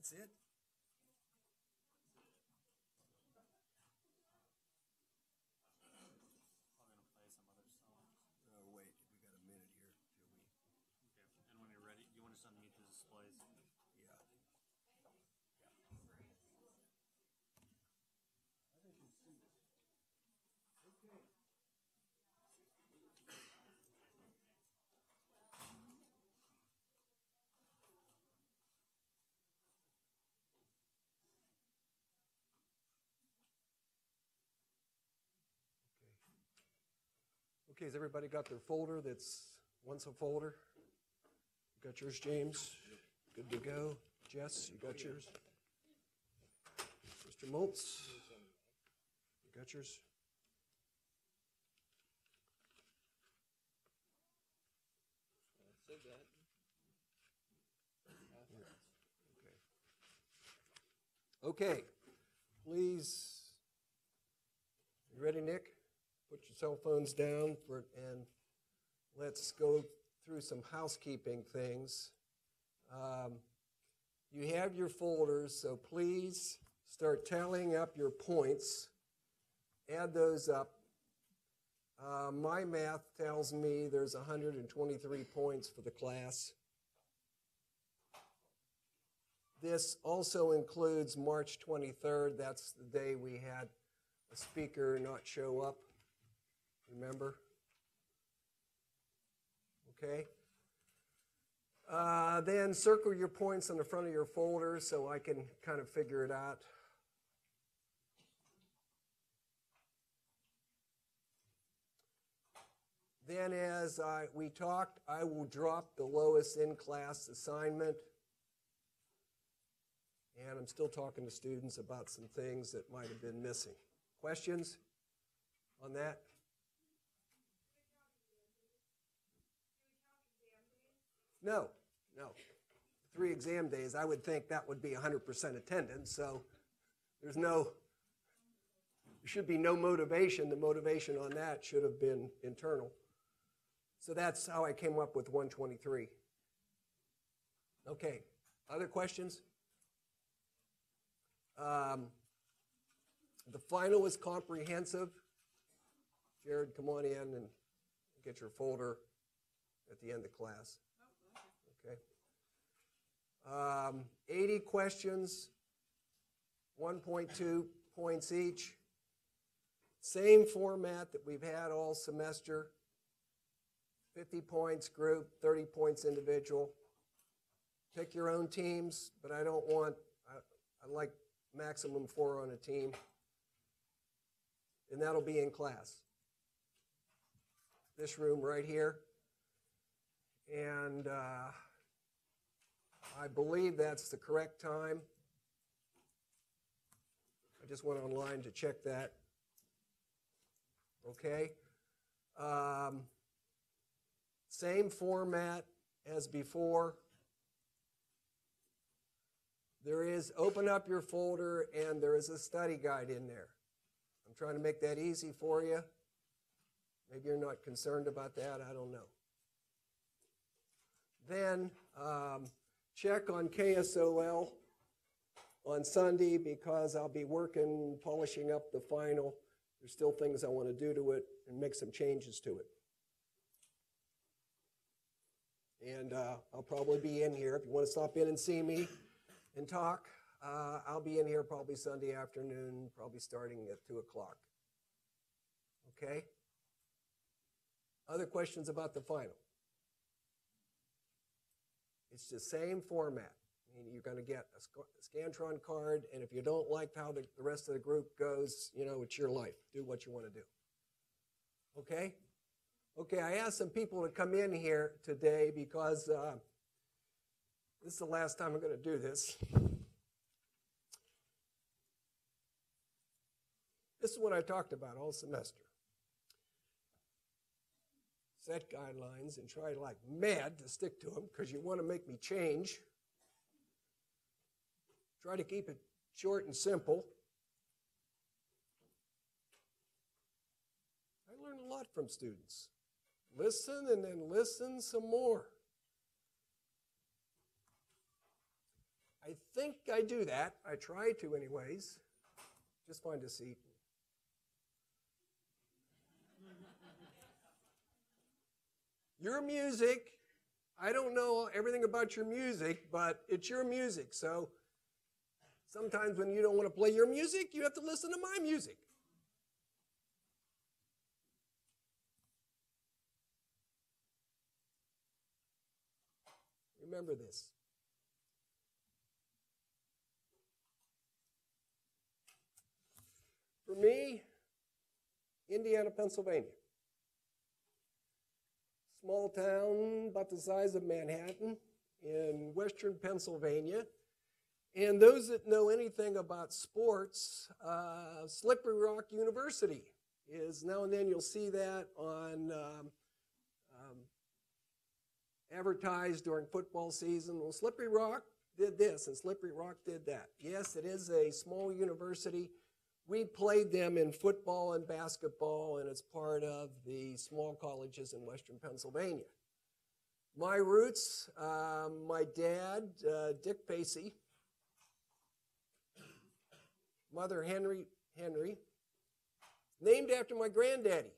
That's it? I'm gonna play some other songs. Oh, wait, we got a minute here till we. Okay. And when you're ready, you want to send me the displays? Yeah. Okay, has everybody got their folder that's once a folder? You got yours, James? Good to go. Jess, you got yours? Mr. Moltz? You got yours? I said that. Okay, please, you ready, Nick? Put your cell phones down and let's go through some housekeeping things. You have your folders, so please start tallying up your points. Add those up. My math tells me there's 123 points for the class. This also includes March 23rd. That's the day we had a speaker not show up. Remember? Okay. Then circle your points on the front of your folder so I can kind of figure it out. Then as we talked, I will drop the lowest in-class assignment. And I'm still talking to students about some things that might have been missing. Questions on that? No. 3 exam days, I would think that would be 100% attendance, so there should be no motivation. The motivation on that should have been internal. So that's how I came up with 123. Okay, other questions? The final is comprehensive. Jared, come on in and get your folder at the end of class. Okay. 80 questions, 1.2 points each. Same format that we've had all semester. 50 points group, 30 points individual. Pick your own teams, but I like maximum 4 on a team. And that'll be in class. This room right here. And I believe that's the correct time. I just went online to check that. Okay. Same format as before. There is, open up your folder and there is a study guide in there. I'm trying to make that easy for you. Maybe you're not concerned about that, I don't know. Then check on KSOL on Sunday because I'll be working, polishing up the final. There's still things I want to do to it and make some changes to it. And I'll probably be in here. If you want to stop in and see me and talk, I'll be in here probably Sunday afternoon, probably starting at 2 o'clock. Okay? Other questions about the final? It's the same format. I mean, you're going to get a Scantron card, and if you don't like how the rest of the group goes, it's your life. Do what you want to do. Okay? Okay, I asked some people to come in here today because this is the last time I'm going to do this. This is what I talked about all semester. Set guidelines and try like mad to stick to them because you want to make me change. Try to keep it short and simple. I learn a lot from students. Listen and then listen some more. I think I do that. I try to anyways. Just find a seat. Your music, I don't know everything about your music, but it's your music. So sometimes when you don't want to play your music, you have to listen to my music. Remember this. For me, Indiana, Pennsylvania. Small town about the size of Manhattan in western Pennsylvania. And those that know anything about sports, Slippery Rock University is, now and then you'll see that on advertised during football season. Well, Slippery Rock did this and Slippery Rock did that. Yes, it is a small university. We played them in football and basketball, and it's part of the small colleges in western Pennsylvania. My roots, my dad, Dick Pacey, mother Henry, named after my granddaddy.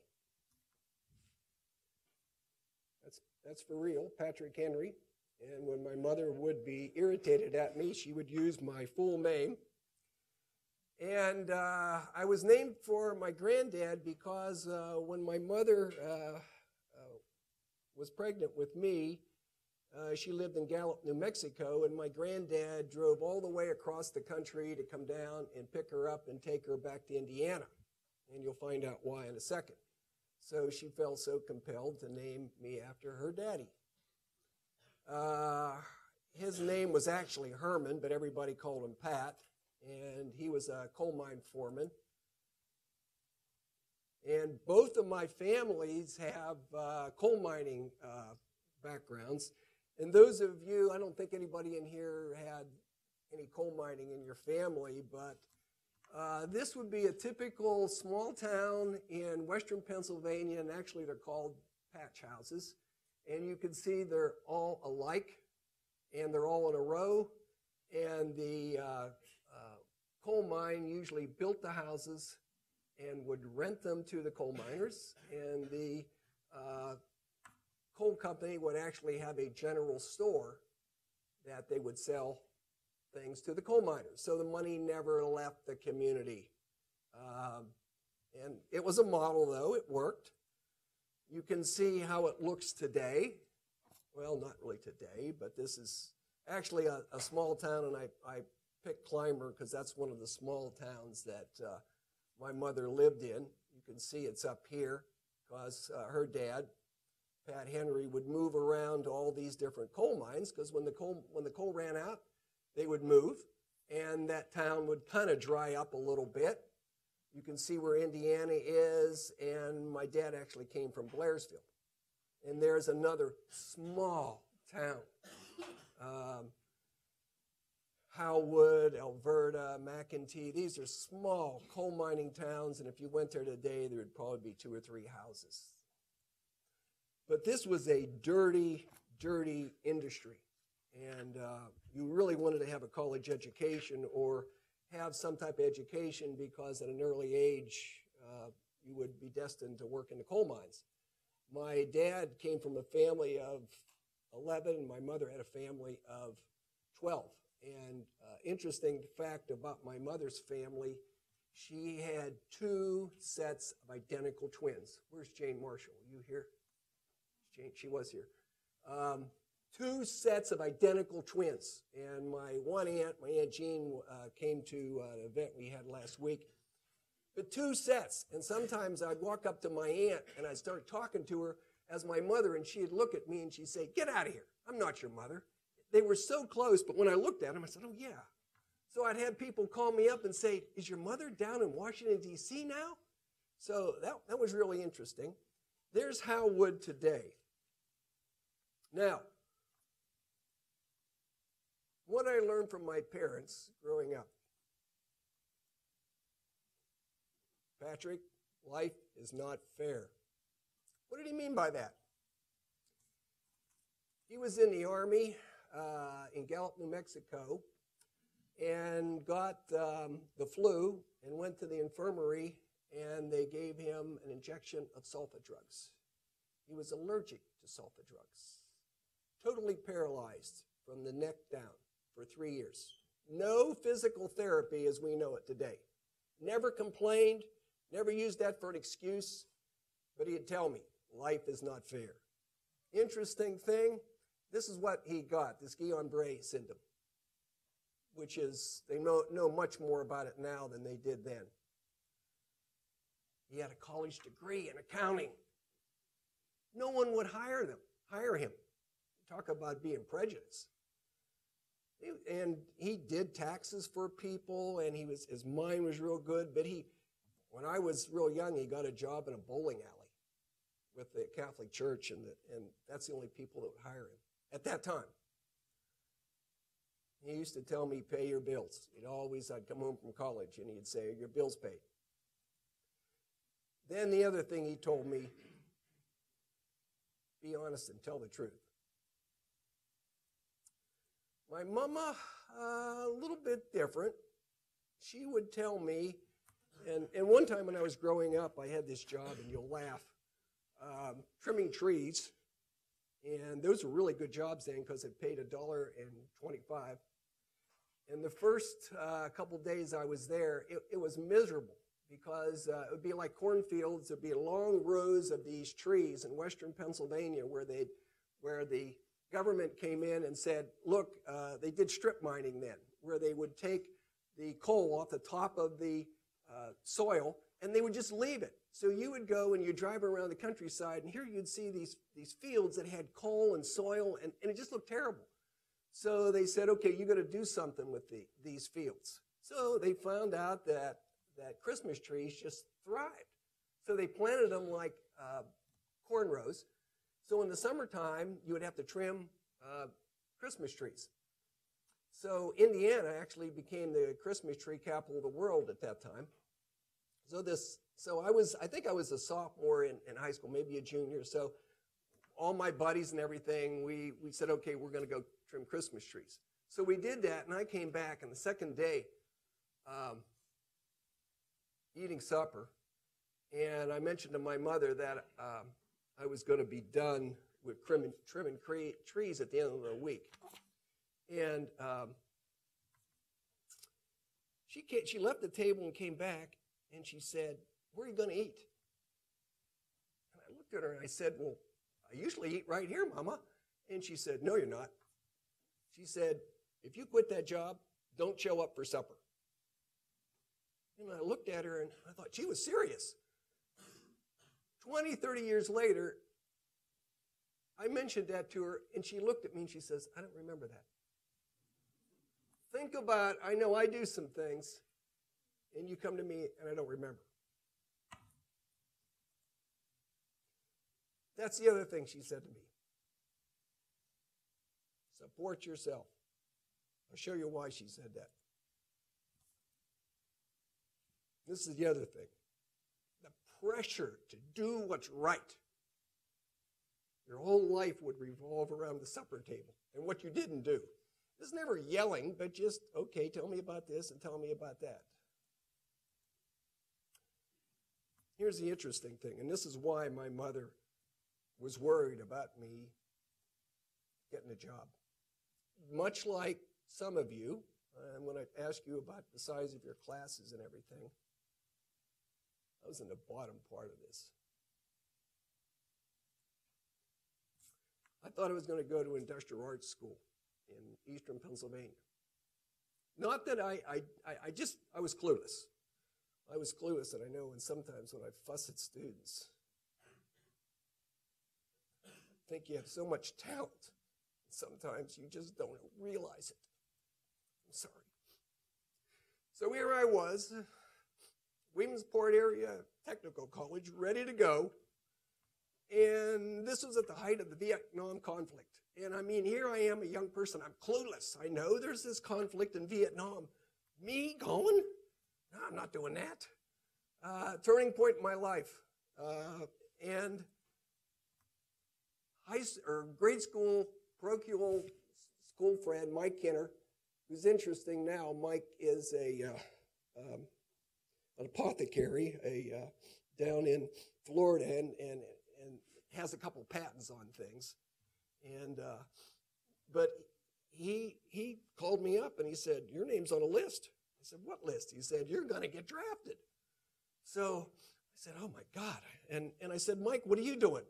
That's for real, Patrick Henry. And when my mother would be irritated at me, she would use my full name. And I was named for my granddad because when my mother was pregnant with me, she lived in Gallup, New Mexico, and my granddad drove all the way across the country to come down and pick her up and take her back to Indiana. And you'll find out why in a second. So she felt so compelled to name me after her daddy. His name was actually Herman, but everybody called him Pat. And he was a coal mine foreman. And both of my families have coal mining backgrounds. And those of you, I don't think anybody in here had any coal mining in your family, but this would be a typical small town in western Pennsylvania, and actually they're called patch houses. And you can see they're all alike, and they're all in a row. And the coal mine usually built the houses and would rent them to the coal miners, and the coal company would actually have a general store that they would sell things to the coal miners. So the money never left the community. And it was a model, though. It worked. You can see how it looks today. Well, not really today, but this is actually a small town, and I picked Clymer because that's one of the small towns that my mother lived in. You can see it's up here because her dad, Pat Henry, would move around to all these different coal mines because when the coal ran out, they would move, and that town would kind of dry up a little bit. You can see where Indiana is, and my dad actually came from Blairsville. And there's another small town. Howwood, Alberta, McEntee, these are small coal mining towns, and if you went there today, there would probably be 2 or 3 houses. But this was a dirty, dirty industry. And you really wanted to have a college education or have some type of education because at an early age, you would be destined to work in the coal mines. My dad came from a family of 11, and my mother had a family of 12. And interesting fact about my mother's family, she had 2 sets of identical twins. Where's Jane Marshall? Are you here? Jane, she was here. 2 sets of identical twins. And my one aunt, my Aunt Jean, came to an event we had last week. But 2 sets. And sometimes I'd walk up to my aunt and I'd start talking to her as my mother, and she'd look at me and she'd say, "Get out of here. I'm not your mother." They were so close, but when I looked at them, I said, "Oh, yeah." So I'd have people call me up and say, "Is your mother down in Washington, D.C. now?" So that was really interesting. There's Howwood today. Now, what I learned from my parents growing up. Patrick, life is not fair. What did he mean by that? He was in the Army in Gallup, New Mexico, and got the flu and went to the infirmary, and they gave him an injection of sulfa drugs. He was allergic to sulfa drugs. Totally paralyzed from the neck down for 3 years. No physical therapy as we know it today. Never complained, never used that for an excuse, but he'd tell me, life is not fair. Interesting thing, this is what he got, this Guillain-Barré syndrome, which is, they know much more about it now than they did then. He had a college degree in accounting. No one would hire him. Talk about being prejudiced. And he did taxes for people, and his mind was real good, but when I was real young, he got a job in a bowling alley with the Catholic Church, and that's the only people that would hire him at that time. He used to tell me, pay your bills. I'd come home from college, and he'd say, your bill's paid. Then the other thing he told me, be honest and tell the truth. My mama, a little bit different. She would tell me, and one time when I was growing up, I had this job, and you'll laugh, trimming trees. And those were really good jobs then because it paid $1.25. And the first couple days I was there, it was miserable because it would be like cornfields. There'd be long rows of these trees in western Pennsylvania where the government came in and said, look, they did strip mining then, where they would take the coal off the top of the soil and they would just leave it. So you would go and you drive around the countryside, and here you'd see these fields that had coal and soil, and it just looked terrible. So they said, okay, you got to do something with these fields. So they found out that Christmas trees just thrived. So they planted them like corn rows. So in the summertime, you would have to trim Christmas trees. So Indiana actually became the Christmas tree capital of the world at that time. So I think I was a sophomore in high school, maybe a junior. So all my buddies and everything, we said, okay, we're going to go trim Christmas trees. So we did that, and I came back, and the second day, eating supper, and I mentioned to my mother that I was going to be done with trimming trees at the end of the week. And she left the table and came back, and she said, where are you going to eat? And I looked at her and I said, well, I usually eat right here, Mama. And she said, no, you're not. She said, if you quit that job, don't show up for supper. And I looked at her and I thought she was serious. 20, 30 years later, I mentioned that to her, and she looked at me and she says, I don't remember that. Think about, I know I do some things, and you come to me and I don't remember. That's the other thing she said to me. Support yourself. I'll show you why she said that. This is the other thing. The pressure to do what's right. Your whole life would revolve around the supper table and what you didn't do. It's never yelling, but just, okay, tell me about this and tell me about that. Here's the interesting thing, and this is why my mother was worried about me getting a job. Much like some of you, and when I ask you about the size of your classes and everything, I was in the bottom part of this. I thought I was going to go to industrial arts school in eastern Pennsylvania. Not that I was clueless. I was clueless, and I know sometimes when I fuss at students, I think you have so much talent. Sometimes you just don't realize it. I'm sorry. So here I was, Williamsport Area Technical College, ready to go. And this was at the height of the Vietnam conflict. And I mean, here I am, a young person. I'm clueless. I know there's this conflict in Vietnam. Me going? No, I'm not doing that. Turning point in my life. And grade school parochial school friend, Mike Kinner, who's interesting now. Mike is an apothecary down in Florida and has a couple patents on things. But he called me up and he said, your name's on a list. I said, what list? He said, you're going to get drafted. So I said, oh my God. And I said, Mike, what are you doing?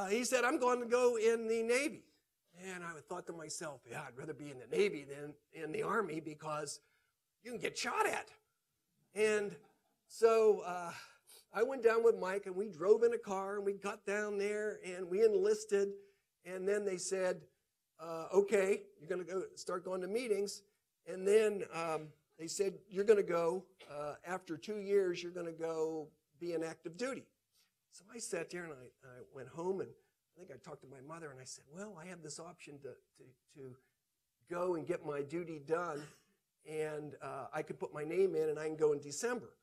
He said, I'm going to go in the Navy. And I thought to myself, yeah, I'd rather be in the Navy than in the Army because you can get shot at. And so I went down with Mike and we drove in a car and we got down there and we enlisted. And then they said, okay, you're going to start going to meetings. And then they said, you're going to go, after 2 years, you're going to go be in active duty. So I sat there and I went home and I think I talked to my mother and I said, well, I have this option to go and get my duty done and I could put my name in and I can go in December,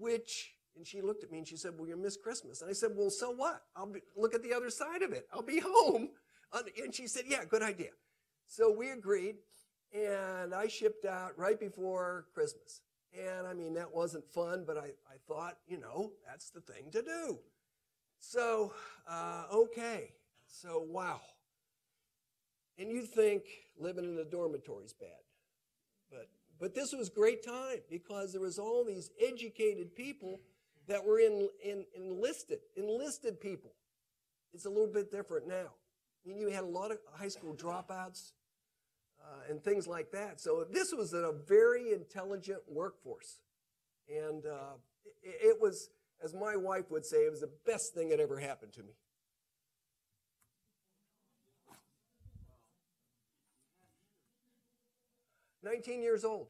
and she looked at me and she said, well, you'll miss Christmas. And I said, well, so what? Look at the other side of it. I'll be home. And she said, yeah, good idea. So we agreed and I shipped out right before Christmas. And I mean, that wasn't fun, but I thought, that's the thing to do. So, okay. So, wow. And you think living in a dormitory is bad. But this was a great time because there was all these educated people that were enlisted people. It's a little bit different now. I mean, you had a lot of high school dropouts and things like that. So this was a very intelligent workforce. And it was, as my wife would say, it was the best thing that ever happened to me. "19 years old.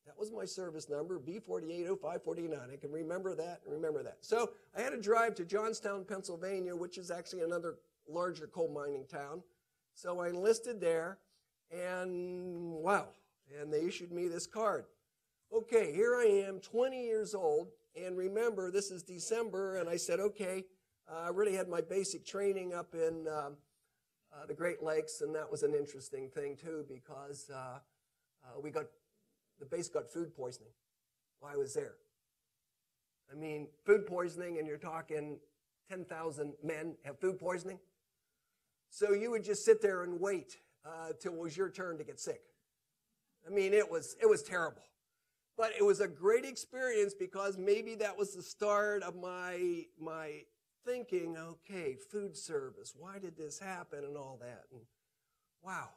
That was my service number, B480549. I can remember that and remember that. So I had to drive to Johnstown, Pennsylvania, which is actually another larger coal mining town. So I enlisted there, and wow, and they issued me this card. Okay, here I am, 20 years old, and remember, this is December, and I said, okay, I really had my basic training up in the Great Lakes, and that was an interesting thing, too, because the base got food poisoning while I was there. I mean, food poisoning, and you're talking 10,000 men have food poisoning. So you would just sit there and wait till it was your turn to get sick. I mean, it was terrible. But it was a great experience because maybe that was the start of my thinking, okay, food service, why did this happen and all that? And wow.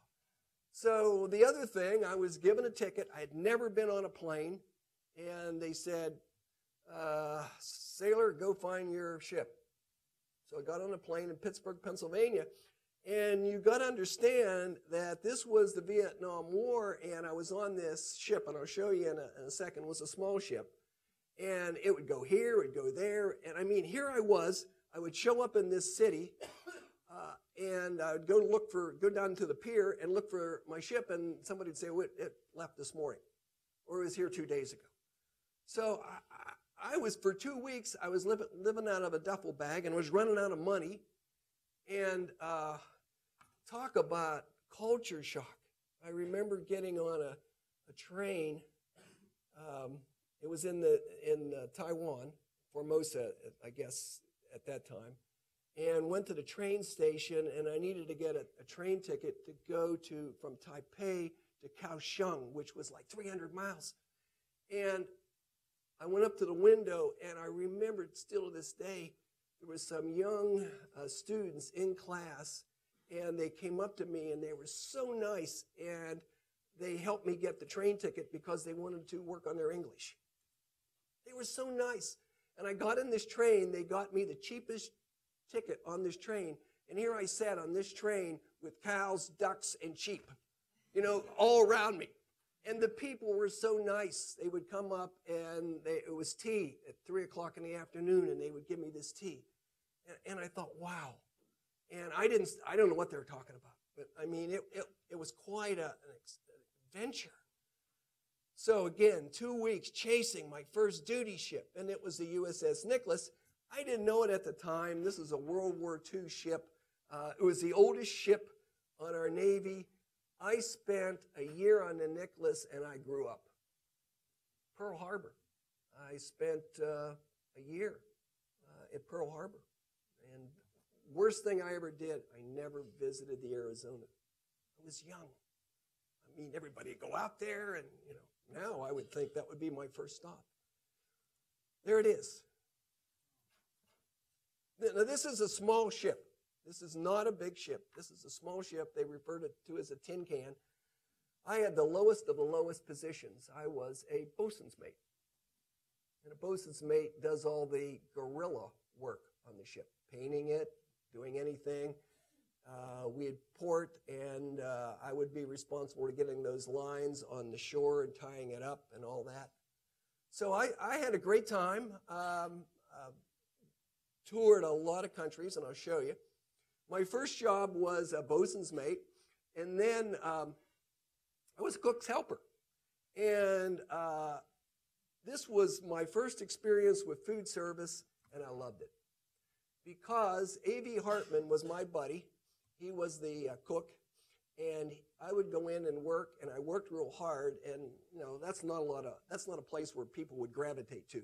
So the other thing, I was given a ticket. I had never been on a plane. And they said, sailor, go find your ship. So I got on a plane in Pittsburgh, Pennsylvania. And you got to understand that this was the Vietnam War, and I was on this ship, and I'll show you in a second. It was a small ship. And it would go here, it would go there. And I mean, here I would show up in this city, and I would go down to the pier and look for my ship, and somebody would say, well, it left this morning, or it was here 2 days ago. So I was, for 2 weeks, I was living out of a duffel bag and was running out of money. And talk about culture shock. I remember getting on a train. It was in Taiwan, Formosa, I guess, at that time, and went to the train station, and I needed to get a train ticket to go from Taipei to Kaohsiung, which was like 300 miles. And I went up to the window, and I remembered still to this day, there was some young students in class, and they came up to me, and they were so nice, and they helped me get the train ticket because they wanted to work on their English. They were so nice. And I got in this train. They got me the cheapest ticket on this train, and here I sat on this train with cows, ducks, and sheep, all around me. And the people were so nice. They would come up, and it was tea at 3 o'clock in the afternoon, and they would give me this tea. And I thought, wow. And I don't know what they were talking about, but I mean, it was quite an adventure. So again, 2 weeks chasing my first duty ship, and it was the USS Nicholas. I didn't know it at the time. This is a World War II ship. It was the oldest ship on our Navy. I spent a year on the Nicholas and I grew up. Pearl Harbor. I spent a year at Pearl Harbor. And worst thing I ever did, I never visited the Arizona. I was young. I mean, everybody would go out there and, now I would think that would be my first stop. There it is. Now, this is a small ship. This is not a big ship. This is a small ship. They refer to as a tin can. I had the lowest of the lowest positions. I was a bosun's mate. And a bosun's mate does all the guerrilla work on the ship, painting it, doing anything. We'd port, and I would be responsible for getting those lines on the shore and tying it up and all that. So I had a great time. Toured a lot of countries, and I'll show you. My first job was a bosun's mate, and then I was a cook's helper. And this was my first experience with food service, and I loved it. Because A.V. Hartman was my buddy. He was the cook, and I would go in and work, and I worked real hard, and that's not a place where people would gravitate to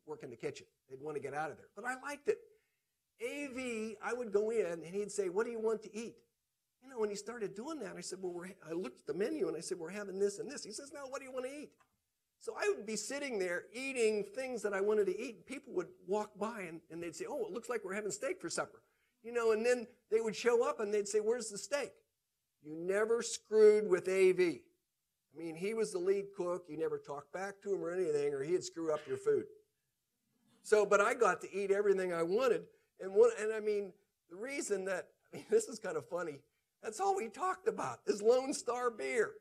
work in the kitchen. They'd want to get out of there, but I liked it. A.V., I would go in, and he'd say, "What do you want to eat?" When he started doing that, I said, "Well, I looked at the menu, and I said, we're having this and this." He says, "No, what do you want to eat?" So I would be sitting there eating things that I wanted to eat, and people would walk by, and they'd say, "Oh, it looks like we're having steak for supper." And then they would show up, and they'd say, "Where's the steak?" You never screwed with A.V. I mean, he was the lead cook. You never talked back to him or anything, or he'd screw up your food. So, but I got to eat everything I wanted. And I mean, the reason that, this is kind of funny, that's all we talked about is Lone Star beer.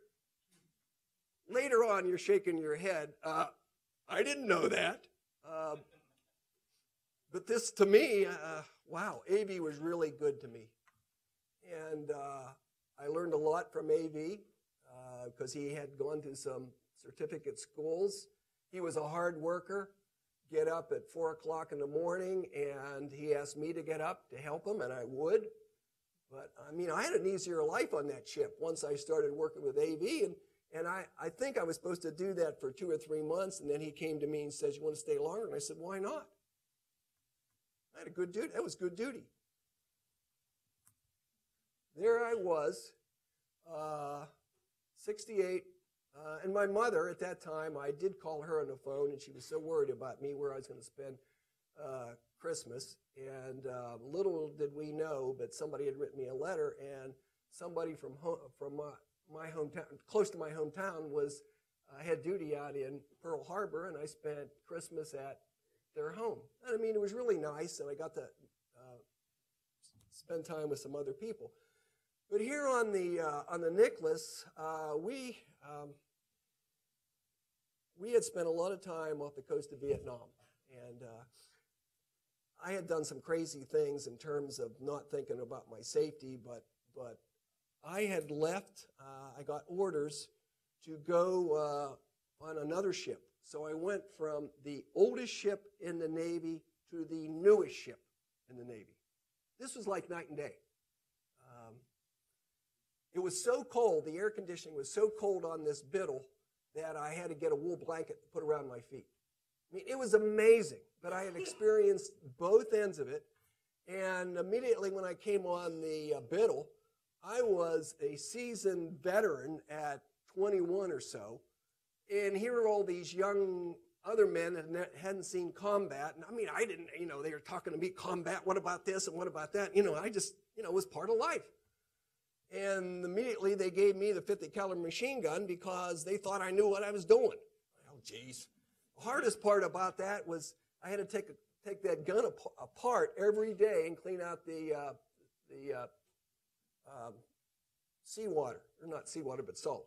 Later on, you're shaking your head. I didn't know that. But this, to me, wow, A.V. was really good to me. And I learned a lot from A.V. Because he had gone to some certificate schools. He was a hard worker. Get up at 4 o'clock in the morning, and he asked me to get up to help him, and I would. But, I mean, I had an easier life on that ship once I started working with A.V., and I think I was supposed to do that for 2 or 3 months, and then he came to me and says, "You want to stay longer?" And I said, "Why not?" I had a good duty. That was good duty. There I was, 68. And my mother, at that time, I did call her on the phone, and she was so worried about me where I was going to spend Christmas. And little did we know, but somebody had written me a letter, and somebody from my hometown, close to my hometown, had duty out in Pearl Harbor, and I spent Christmas at their home. And I mean, it was really nice, and I got to spend time with some other people. But here on the Nicholas, we had spent a lot of time off the coast of Vietnam, and I had done some crazy things in terms of not thinking about my safety, but I had left. I got orders to go on another ship. So I went from the oldest ship in the Navy to the newest ship in the Navy. This was like night and day. It was so cold, the air conditioning was so cold on this Biddle that I had to get a wool blanket to put around my feet. I mean, it was amazing, but I had experienced both ends of it. And immediately when I came on the Biddle, I was a seasoned veteran at 21 or so. And here are all these young other men that hadn't seen combat. And I mean, I didn't, they were talking to me, combat, what about this and what about that? I just, it was part of life. And immediately they gave me the 50 caliber machine gun because they thought I knew what I was doing. Oh, geez. The hardest part about that was I had to take that gun apart every day and clean out the seawater, or not seawater, but salt.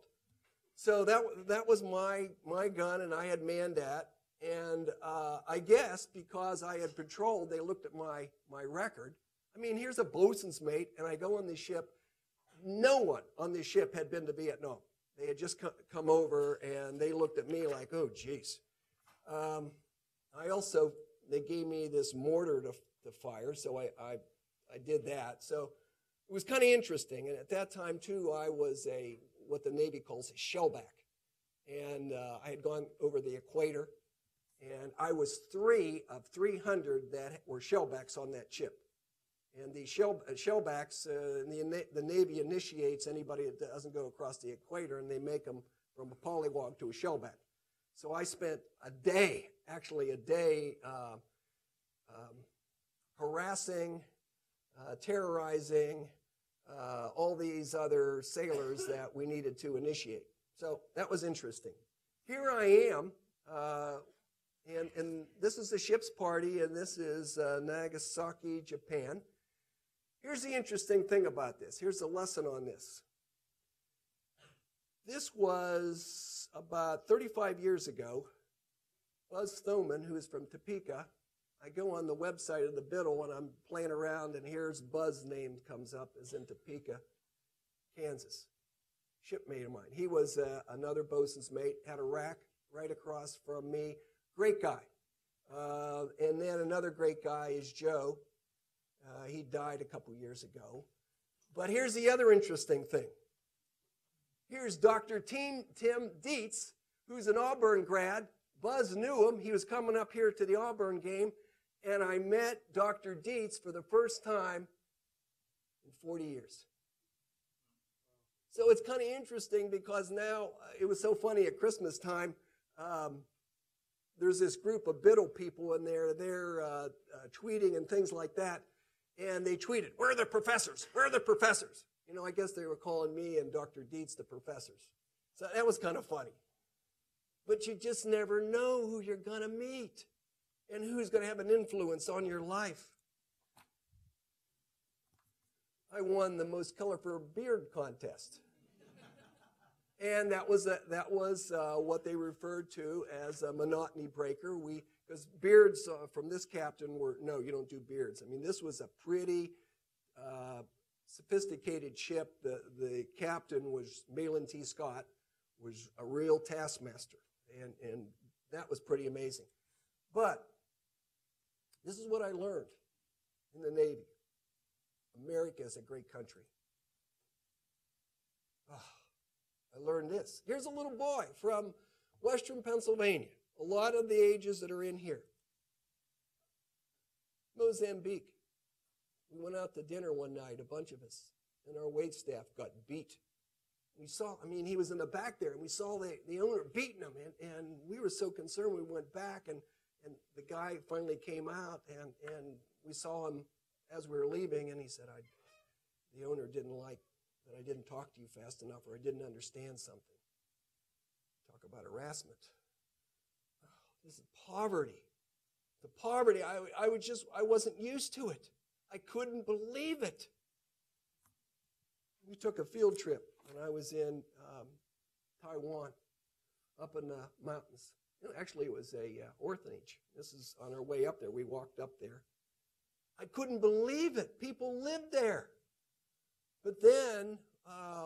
So that was my gun, and I had manned that. And I guess because I had patrolled, they looked at my record. I mean, here's a bosun's mate, and I go on this ship. No one on this ship had been to Vietnam. They had just come over, and they looked at me like, oh, geez. They gave me this mortar to fire, so I did that. So it was kind of interesting. And at that time, too, I was what the Navy calls a shellback. And I had gone over the equator, and I was 3 of 300 that were shellbacks on that ship. And the shellbacks, the Navy initiates anybody that doesn't go across the equator, and they make them from a polywog to a shellback. So I spent a day harassing, terrorizing all these other sailors that we needed to initiate. So that was interesting. Here I am, and this is the ship's party, and this is Nagasaki, Japan. Here's the interesting thing about this. Here's the lesson on this. This was about 35 years ago. Buzz Thoman, who is from Topeka, I go on the website of the Biddle and I'm playing around, and here's Buzz's name comes up as in Topeka, Kansas. Shipmate of mine. He was another bosun's mate, had a rack right across from me. Great guy. And then another great guy is Joe. He died a couple years ago. But here's the other interesting thing. Here's Dr. Tim Dietz, who's an Auburn grad. Buzz knew him. He was coming up here to the Auburn game, and I met Dr. Dietz for the first time in 40 years. So it's kind of interesting because now, it was so funny at Christmas time, there's this group of Biddle people in there, they're tweeting and things like that, and they tweeted, "Where are the professors? Where are the professors?" You know, I guess they were calling me and Dr. Dietz the professors. So that was kind of funny. But you just never know who you're going to meet and who's going to have an influence on your life. I won the most colorful beard contest. And that was what they referred to as a monotony breaker. Because beards from this captain were, no, you don't do beards. I mean, this was a pretty sophisticated ship. The captain was Mahlon T. Scott, was a real taskmaster. And that was pretty amazing. But this is what I learned in the Navy. America is a great country. I learned this. Here's a little boy from Western Pennsylvania. A lot of the ages that are in here. Mozambique. We went out to dinner one night, a bunch of us, and our wait staff got beat. We saw, he was in the back there, and we saw the owner beating him, and we were so concerned. We went back, and the guy finally came out, and we saw him as we were leaving, and he said, the owner didn't like that I didn't talk to you fast enough, or I didn't understand something. Talk about harassment. Oh, this is poverty. The poverty, I wasn't used to it. I couldn't believe it. We took a field trip when I was in Taiwan, up in the mountains. Actually, it was a orphanage. This is on our way up there. We walked up there. I couldn't believe it. People lived there. But then,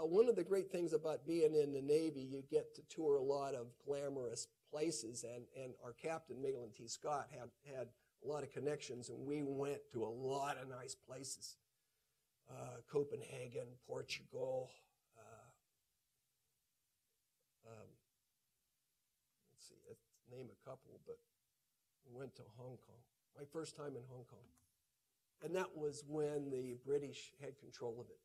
one of the great things about being in the Navy, you get to tour a lot of glamorous places, and our captain, Mahlon T. Scott, had a lot of connections, and we went to a lot of nice places. Copenhagen, Portugal, let's see, let's name a couple, but we went to Hong Kong. My first time in Hong Kong. And that was when the British had control of it.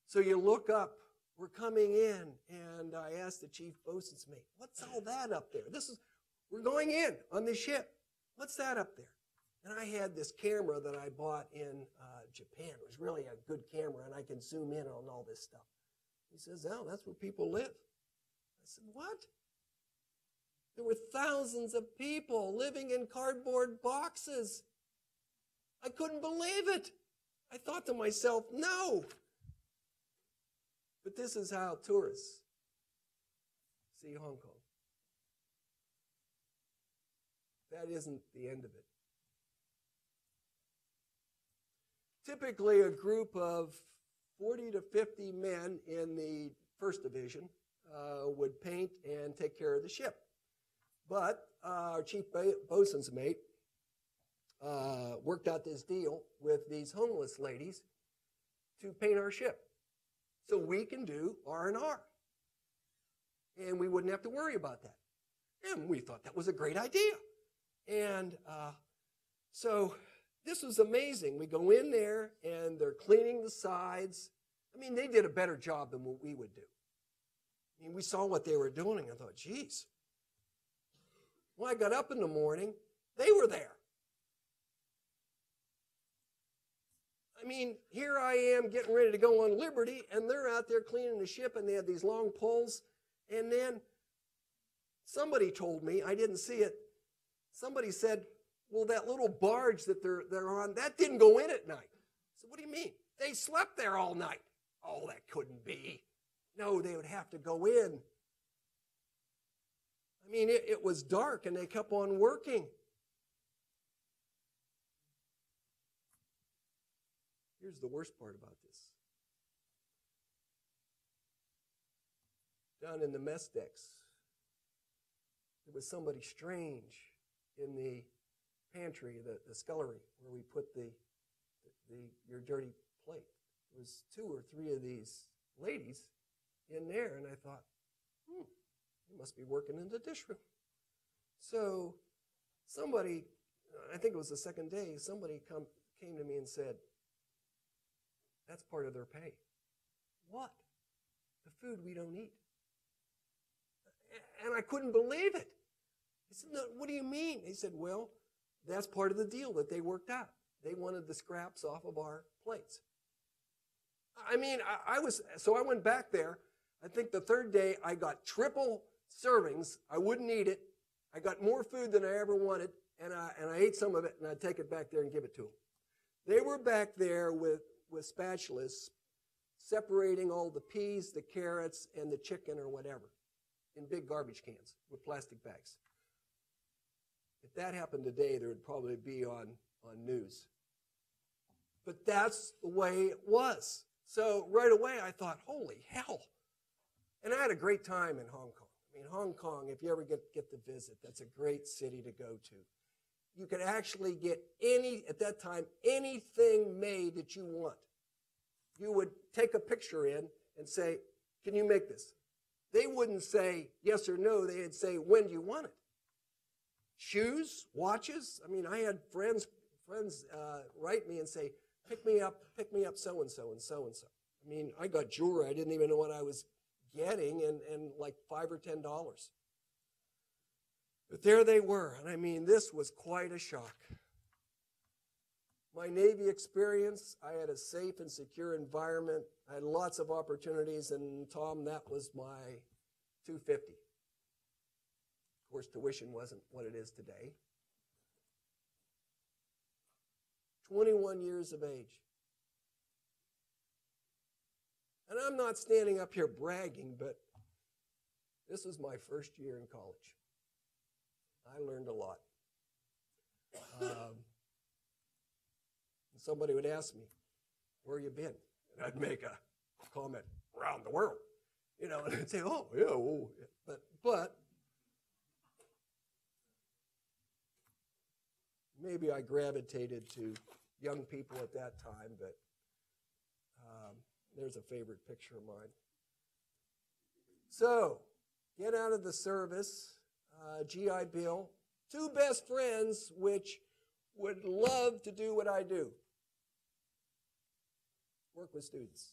So you look up, we're coming in, and I asked the chief bosun's mate, "What's all that up there? We're going in on the ship. What's that up there?" And I had this camera that I bought in Japan. It was really a good camera, and I can zoom in on all this stuff. He says, "Oh, that's where people live." I said, "What?" There were thousands of people living in cardboard boxes. I couldn't believe it. I thought to myself, no. But this is how tourists see Hong Kong. That isn't the end of it. Typically, a group of 40 to 50 men in the first division would paint and take care of the ship. But our chief bosun's mate worked out this deal with these homeless ladies to paint our ship so we can do R&R. And we wouldn't have to worry about that. And we thought that was a great idea. And so this was amazing. We go in there, and they're cleaning the sides. I mean, they did a better job than what we would do. I mean, we saw what they were doing, and I thought, geez. When I got up in the morning, they were there. I mean, here I am getting ready to go on Liberty, and they're out there cleaning the ship, and they had these long poles. And then somebody told me, I didn't see it, somebody said, well, that little barge that they're on, that didn't go in at night. I said, what do you mean? They slept there all night. Oh, that couldn't be. No, they would have to go in. I mean, it was dark, and they kept on working. Here's the worst part about this. Down in the mess decks, there was somebody strange in the pantry, the scullery, where we put your dirty plate. There was 2 or 3 of these ladies in there, and I thought, they must be working in the dish room. So somebody, I think it was the second day, somebody came to me and said, that's part of their pay. What? The food we don't eat. And I couldn't believe it. I said, no, what do you mean? He said, well, that's part of the deal that they worked out. They wanted the scraps off of our plates. I mean, so I went back there. I think the third day I got triple servings. I wouldn't eat it. I got more food than I ever wanted, and I ate some of it, and I'd take it back there and give it to them. They were back there with spatulas separating all the peas, the carrots, and the chicken or whatever in big garbage cans with plastic bags. If that happened today, there would probably be on news. But that's the way it was. So right away I thought, holy hell. And I had a great time in Hong Kong. I mean, Hong Kong, if you ever get to visit, that's a great city to go to. You could actually get at that time, anything made that you want. You would take a picture in and say, can you make this? They wouldn't say yes or no. They'd say, when do you want it? Shoes, watches. I mean, I had friends write me and say, pick me up so-and-so and so-and-so. I mean, I got jewelry. I didn't even know what I was getting, and like $5 or $10. But there they were, and I mean, this was quite a shock. My Navy experience, I had a safe and secure environment. I had lots of opportunities, and Tom, that was my $250. Of course, tuition wasn't what it is today. 21 years of age. And I'm not standing up here bragging, but this was my first year in college. I learned a lot. Somebody would ask me, where you been? And I'd make a comment, around the world. You know, and I'd say, oh, yeah, oh. But maybe I gravitated to young people at that time, but there's a favorite picture of mine. So, get out of the service, GI Bill, 2 best friends which would love to do what I do. Work with students.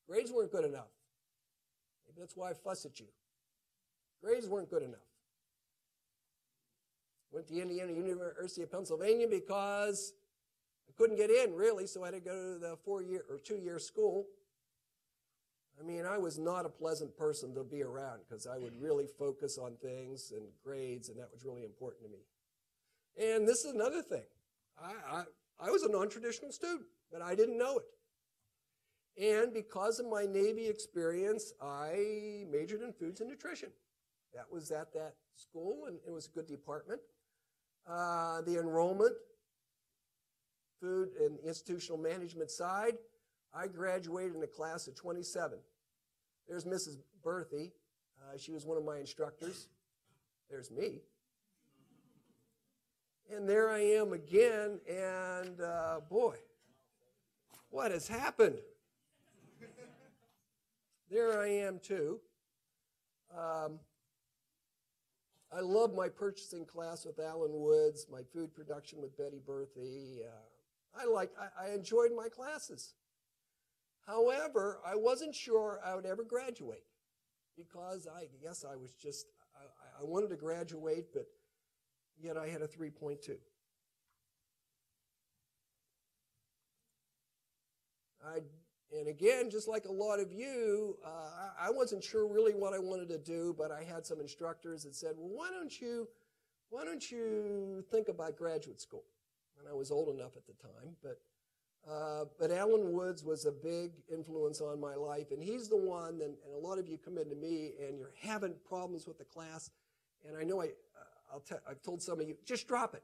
Grades weren't good enough. Maybe that's why I fuss at you. Grades weren't good enough. Went to Indiana University of Pennsylvania because I couldn't get in, really, so I had to go to the 4-year or 2-year school. I mean, I was not a pleasant person to be around because I would really focus on things and grades, and that was really important to me. And this is another thing. I was a non-traditional student, but I didn't know it. And because of my Navy experience, I majored in foods and nutrition. That was at that school, and it was a good department. The enrollment, food and institutional management side, I graduated in a class of 27. There's Mrs. Berthy. She was one of my instructors. There's me. And there I am again, and boy, what has happened? There I am too. I love my purchasing class with Alan Woods, my food production with Betty Berthy. I enjoyed my classes. However, I wasn't sure I would ever graduate because I guess I was just, I wanted to graduate, but yet I had a 3.2. And again, just like a lot of you, I wasn't sure really what I wanted to do, but I had some instructors that said, well, why don't you think about graduate school? And I was old enough at the time, but Alan Woods was a big influence on my life, and he's the one, and a lot of you come into me and you're having problems with the class, and I know I've told some of you, just drop it.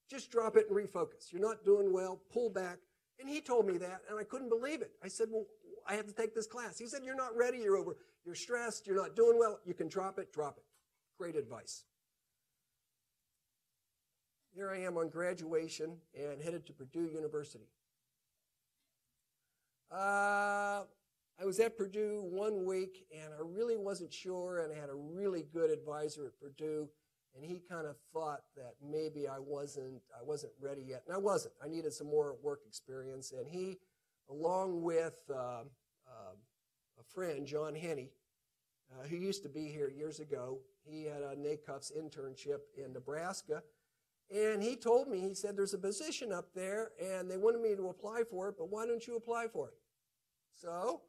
Just drop it and refocus. You're not doing well, pull back. And he told me that, and I couldn't believe it. I said, well, I have to take this class. He said, you're not ready, you're stressed, you're not doing well. You can drop it, drop it. Great advice. Here I am on graduation and headed to Purdue University. I was at Purdue 1 week, and I really wasn't sure, and I had a really good advisor at Purdue, and he kind of thought that maybe I wasn't ready yet. And I wasn't. I needed some more work experience. And he, along with a friend, John Henney, who used to be here years ago, he had a NACUFS internship in Nebraska. And he told me, he said, there's a position up there, and they wanted me to apply for it, but why don't you apply for it? So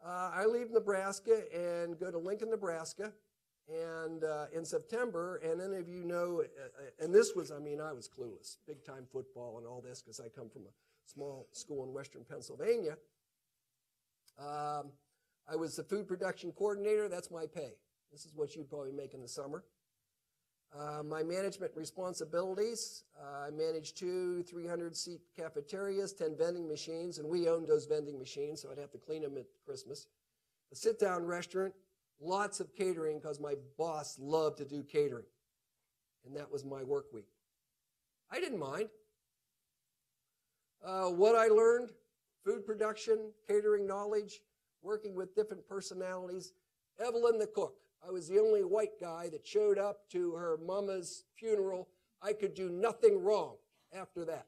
I leave Nebraska and go to Lincoln, Nebraska. And in September, and any of you know, and this was, I was clueless, big-time football and all this, because I come from a small school in western Pennsylvania. I was the food production coordinator. That's my pay. This is what you'd probably make in the summer. My management responsibilities, I managed 2 300-seat cafeterias, 10 vending machines, and we owned those vending machines, so I'd have to clean them at Christmas. A sit-down restaurant. Lots of catering because my boss loved to do catering. And that was my work week. I didn't mind. What I learned, food production, catering knowledge, working with different personalities. Evelyn the cook. I was the only white guy that showed up to her mama's funeral. I could do nothing wrong after that.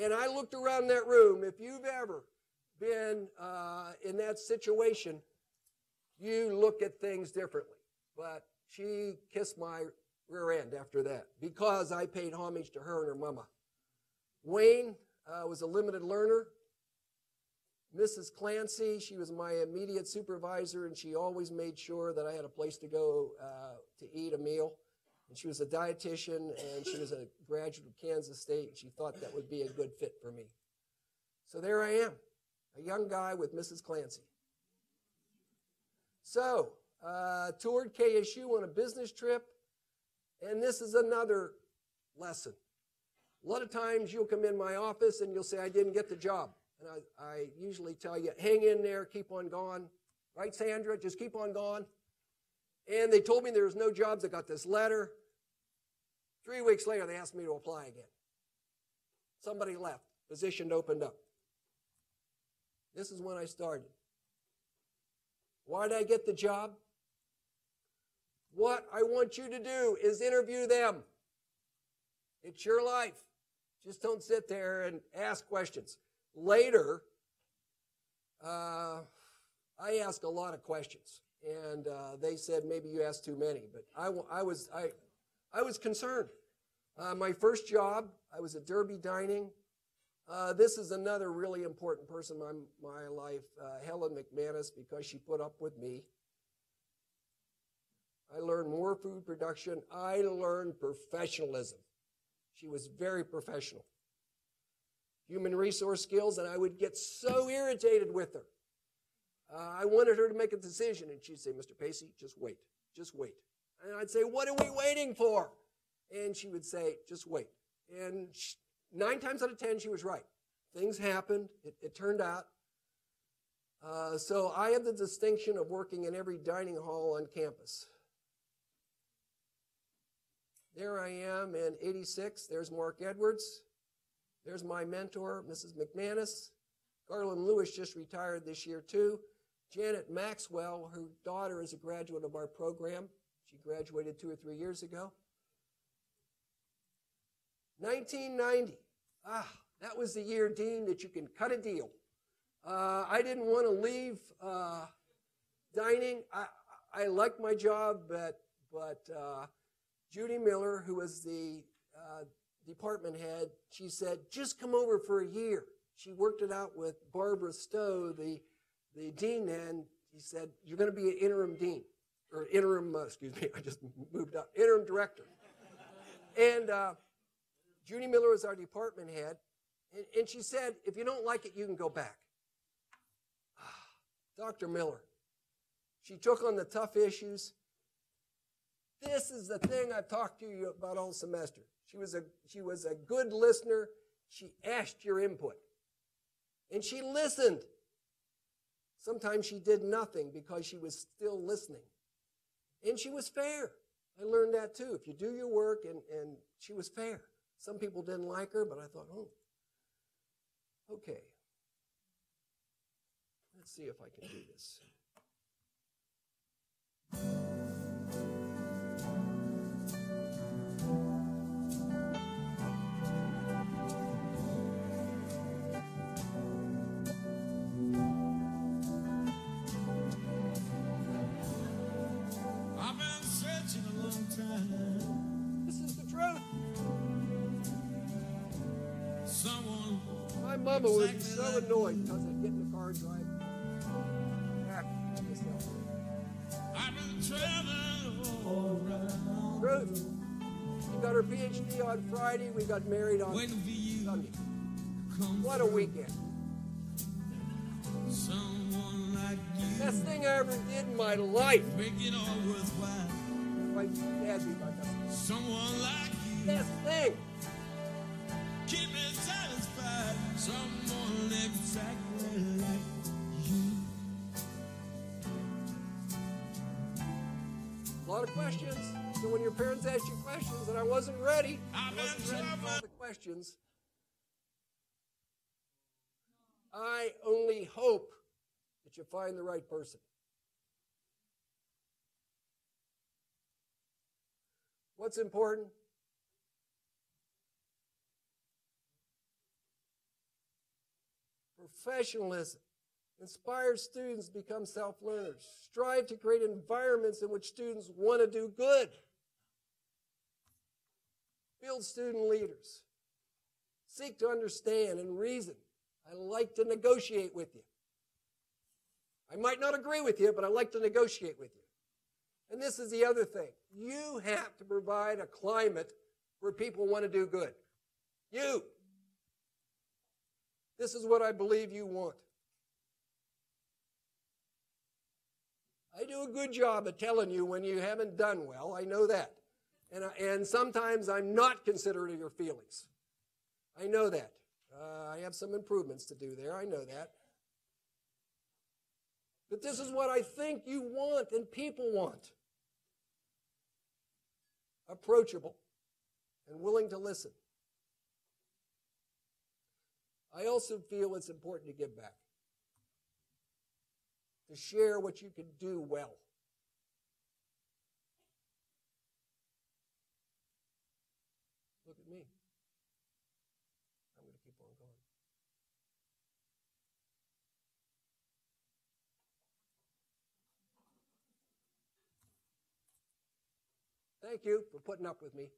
And I looked around that room. If you've ever been in that situation, you look at things differently. But she kissed my rear end after that because I paid homage to her and her mama. Wayne was a limited learner. Mrs. Clancy, she was my immediate supervisor, and she always made sure that I had a place to go to eat a meal. And she was a dietitian, and she was a graduate of Kansas State, and she thought that would be a good fit for me. So there I am. A young guy with Mrs. Clancy. So, toured KSU on a business trip, and this is another lesson. A lot of times you'll come in my office and you'll say, I didn't get the job. And I usually tell you, hang in there, keep on going. Right, Sandra? Just keep on going. And they told me there was no jobs. I got this letter. 3 weeks later, they asked me to apply again. Somebody left. Position opened up. This is when I started. Why did I get the job? What I want you to do is interview them. It's your life. Just don't sit there and ask questions. Later, I asked a lot of questions, and they said maybe you asked too many, but I was concerned. My first job, I was at Derby Dining. This is another really important person in my life, Helen McManus, because she put up with me. I learned more food production. I learned professionalism. She was very professional. Human resource skills, and I would get so irritated with her. I wanted her to make a decision, and she'd say, Mr. Pacey, just wait, just wait. And I'd say, what are we waiting for? And she would say, just wait. And 9 times out of 10, she was right. Things happened. It turned out. So I have the distinction of working in every dining hall on campus. There I am in '86. There's Mark Edwards. There's my mentor, Mrs. McManus. Garland Lewis just retired this year, too. Janet Maxwell, her daughter is a graduate of our program. She graduated 2 or 3 years ago. 1990. That was the year, Dean, that you can cut a deal. I didn't want to leave dining. I liked my job, but Judy Miller, who was the department head, she said, just come over for a year. She worked it out with Barbara Stowe, the dean then. She said, you're going to be an interim dean, or interim, I just moved up, interim director. And Judy Miller was our department head, and she said, if you don't like it, you can go back. Dr. Miller, she took on the tough issues. This is the thing I've talked to you about all semester. She was a good listener. She asked your input. And she listened. Sometimes she did nothing because she was still listening. And she was fair. I learned that too. If you do your work, and she was fair. Some people didn't like her, but I thought, oh, okay. Let's see if I can do this. I've been searching a long time. This is the truth. Someone My mama would be so annoyed because I'd get in the car and drive back to myself. I've been traveling all around, Ruth, she got her PhD on Friday. We got married on waiting for you Sunday. to come What a through. weekend. Someone like you, Best thing I ever did in my life. make it all worthwhile. My dad be my best. Someone like you, Best thing. keep me satisfied. Someone exactly like you. A lot of questions. So when your parents asked you questions and I wasn't ready, I I've been wasn't ready for all traveling. the questions. I only hope that you find the right person. What's important? Professionalism. Inspire students to become self-learners. Strive to create environments in which students want to do good. Build student leaders. Seek to understand and reason. I like to negotiate with you. I might not agree with you, but I like to negotiate with you. And this is the other thing. You have to provide a climate where people want to do good. You. This is what I believe you want. I do a good job of telling you when you haven't done well. I know that. And sometimes I'm not considerate of your feelings. I know that. I have some improvements to do there. I know that. But this is what I think you want and people want. Approachable and willing to listen. I also feel it's important to give back. To share what you can do well. Look at me. I'm going to keep on going. Thank you for putting up with me.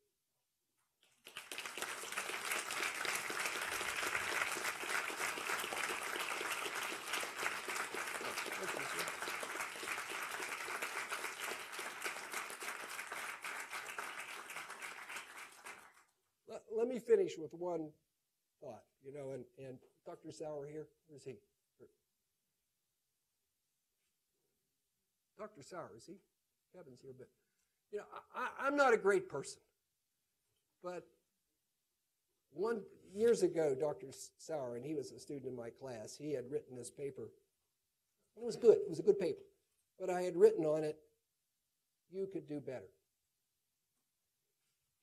Let me finish with one thought, and Dr. Sauer here, where's he? Dr. Sauer, is he? Kevin's here, but, I'm not a great person. But years ago, Dr. Sauer, and he was a student in my class, he had written this paper. It was good. It was a good paper. But I had written on it, you could do better.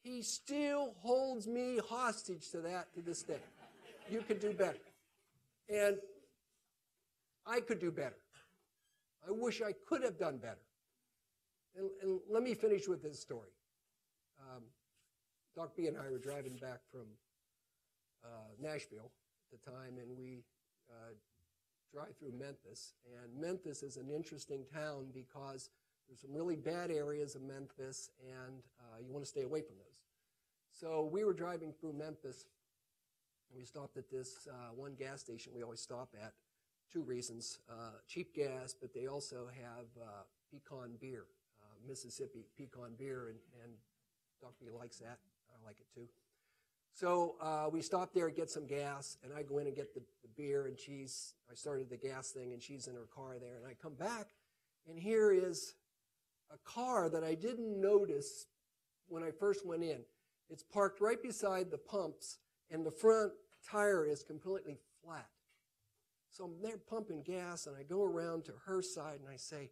He still holds me hostage to that to this day. You could do better. And I could do better. I wish I could have done better. And let me finish with this story. Doc B and I were driving back from Nashville at the time, and we drive through Memphis. And Memphis is an interesting town because there's some really bad areas of Memphis, and you want to stay away from those. So we were driving through Memphis, and we stopped at this one gas station we always stop at. 2 reasons. Cheap gas, but they also have pecan beer, Mississippi pecan beer, and Doc B likes that. I like it too. So we stopped there and get some gas, and I go in and get the beer, and I started the gas thing, and she's in her car there, and I come back, and here is a car that I didn't notice when I first went in. It's parked right beside the pumps, and the front tire is completely flat. So I'm there pumping gas, and I go around to her side, and I say,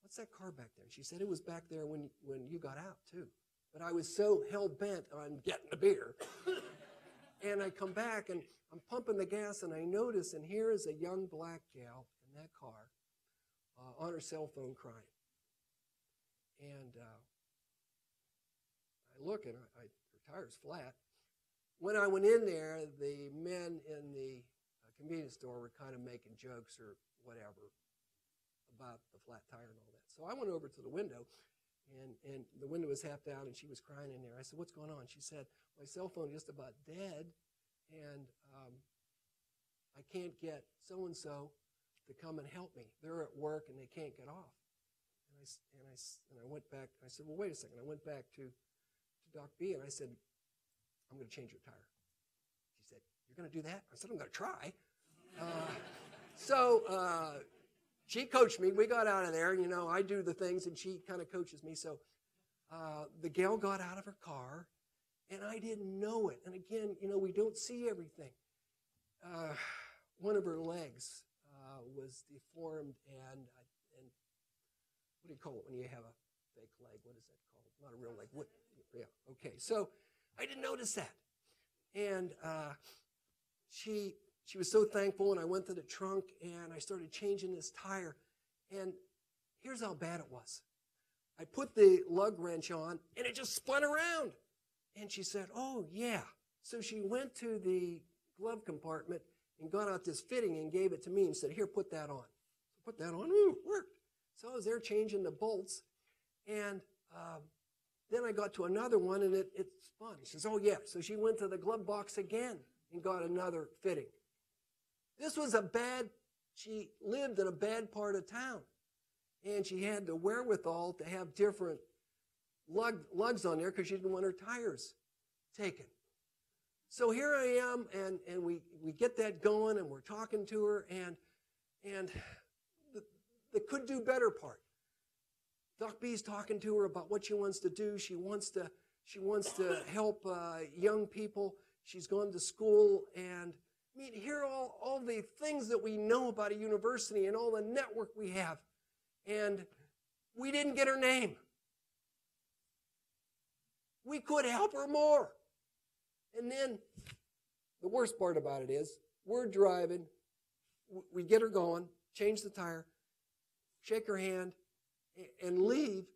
"What's that car back there?" And she said, "It was back there when you got out, too." But I was so hell-bent on getting the beer. And I come back, and I'm pumping the gas, and I notice, and here is a young black gal in that car on her cell phone crying. And I look, and her tire's flat. When I went in there, the men in the convenience store were kind of making jokes or whatever about the flat tire and all that. So I went over to the window, and the window was half down, and she was crying in there. I said, "What's going on?" She said, "My cell phone is just about dead, and I can't get so-and-so to come and help me. They're at work, and they can't get off." And I went back. I said, "Well, wait a second." I went back to Doc B, and I said, "I'm going to change your tire." She said, "You're going to do that?" I said, "I'm going to try." So she coached me. We got out of there. You know, I do the things, and she kind of coaches me. So the gal got out of her car, and I didn't know it. And again, you know, we don't see everything. One of her legs was deformed, and what do you call it when you have a fake leg? What is that called? Not a real leg. What? Yeah. Okay. So I didn't notice that, and she was so thankful, and I went to the trunk, and I started changing this tire, and here's how bad it was. I put the lug wrench on, and it just spun around, and she said, "Oh, yeah." So she went to the glove compartment and got out this fitting and gave it to me and said, "Here, put that on." So I put that on. Ooh, it worked. So I was there changing the bolts, and then I got to another one, and it spun. She says, "Oh, yeah." So she went to the glove box again and got another fitting. This was she lived in a bad part of town, and she had the wherewithal to have different lugs on there because she didn't want her tires taken. So here I am, and we get that going, and we're talking to her, and the could do better part. Doc B's talking to her about what she wants to do. She wants to help young people. She's gone to school, and I mean, hear all the things that we know about a university and all the network we have. And we didn't get her name. We could help her more. And then the worst part about it is we're driving. We get her going, change the tire, shake her hand, and leave.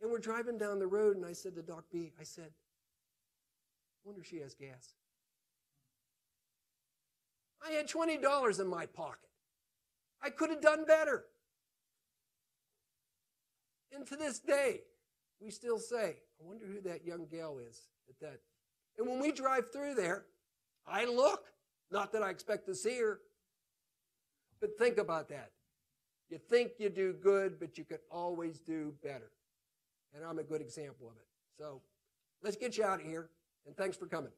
And we're driving down the road, and I said to Doc B, I said, "I wonder if she has gas." I had $20 in my pocket. I could have done better. And to this day, we still say, "I wonder who that young gal is at that." And when we drive through there, I look. Not that I expect to see her. But think about that. You think you do good, but you could always do better. And I'm a good example of it. So let's get you out of here, and thanks for coming.